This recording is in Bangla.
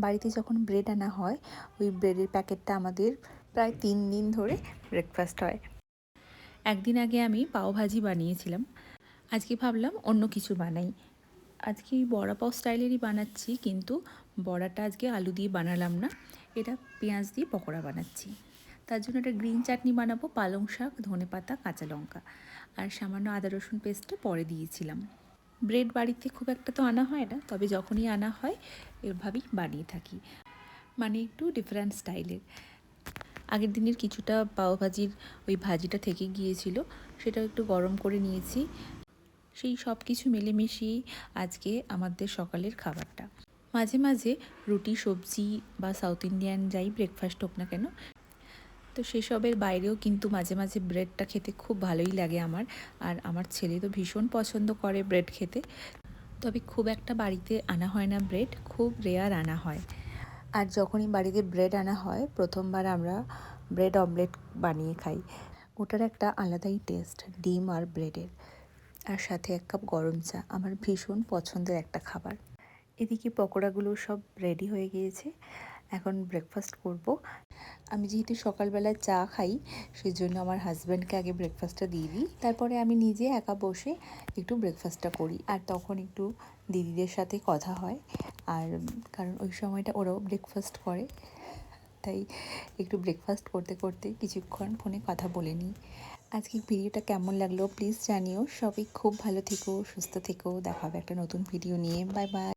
বাড়িতে যখন ব্রেড আনা হয় ওই ব্রেডের প্যাকেটটা আমাদের প্রায় 3 দিন ধরে ব্রেকফাস্ট হয়। একদিন আগে আমি পাওভাজি বানিয়েছিলাম, আজকে ভাবলাম অন্য কিছু বানাই। আজকে বড়া পাও স্টাইলেরই বানাচ্ছি, কিন্তু বড়াটা আজকে আলু দিয়ে বানালাম না, এটা পেঁয়াজ দিয়ে পকোড়া বানাচ্ছি। তার জন্য একটা গ্রিন চাটনি বানাবো, পালং শাক, ধনেপাতা, কাঁচা লঙ্কা আর সামান্য আদা রসুন পেস্টটা পরে দিয়েছিলাম। ব্রেড বাড়িতে খুব একটা তো আনা হয় না, তবে যখনই আনা হয় এভাবেই বানিয়ে থাকি, মানে একটু ডিফারেন্ট স্টাইলের। আগের দিনের কিছুটা পাওভাজির ওই ভাজিটা থেকে গিয়েছিল, সেটাও একটু গরম করে নিয়েছি। সেই সব কিছু মিলেমিশিয়েই আজকে আমাদের সকালের খাবারটা। মাঝে মাঝে রুটি, সবজি বা সাউথ ইন্ডিয়ান যাই ব্রেকফাস্ট হোক না কেন, তো সেসবের বাইরেও কিন্তু মাঝে মাঝে ব্রেডটা খেতে খুব ভালোই লাগে আমার। আর আমার ছেলে তো ভীষণ পছন্দ করে ব্রেড খেতে, তবে খুব একটা বাড়িতে আনা হয় না ব্রেড, খুব রেয়ার আনা হয়। আর যখনই বাড়িতে ব্রেড আনা হয় প্রথমবার আমরা ব্রেড অমলেট বানিয়ে খাই, ওটার একটা আলাদাই টেস্ট, ডিম আর ব্রেডের, আর সাথে 1 কাপ গরম চা, আমার ভীষণ পছন্দের একটা খাবার। এদিকে পকোড়াগুলো সব রেডি হয়ে গিয়েছে, এখন ব্রেকফাস্ট করব। আমি যেহেতু সকালবেলায় চা খাই, সেই জন্য আমার হাজব্যান্ডকে আগে ব্রেকফাস্টটা দিয়ে দিই, তারপরে আমি নিজে একা বসে একটু ব্রেকফাস্টটা করি। আর তখন একটু দিদিদের সাথে কথা হয়, আর কারণ ওই সময়টা ওরাও ব্রেকফাস্ট করে, তাই একটু ব্রেকফাস্ট করতে করতে কিছুক্ষণ ফোনে কথা বলে নিই। আজকে ভিডিওটা কেমন লাগলো প্লিজ জানিও। সবাই খুব ভালো থেকো, সুস্থ থেকো, দেখা হবে একটা নতুন ভিডিও নিয়ে। Bye bye.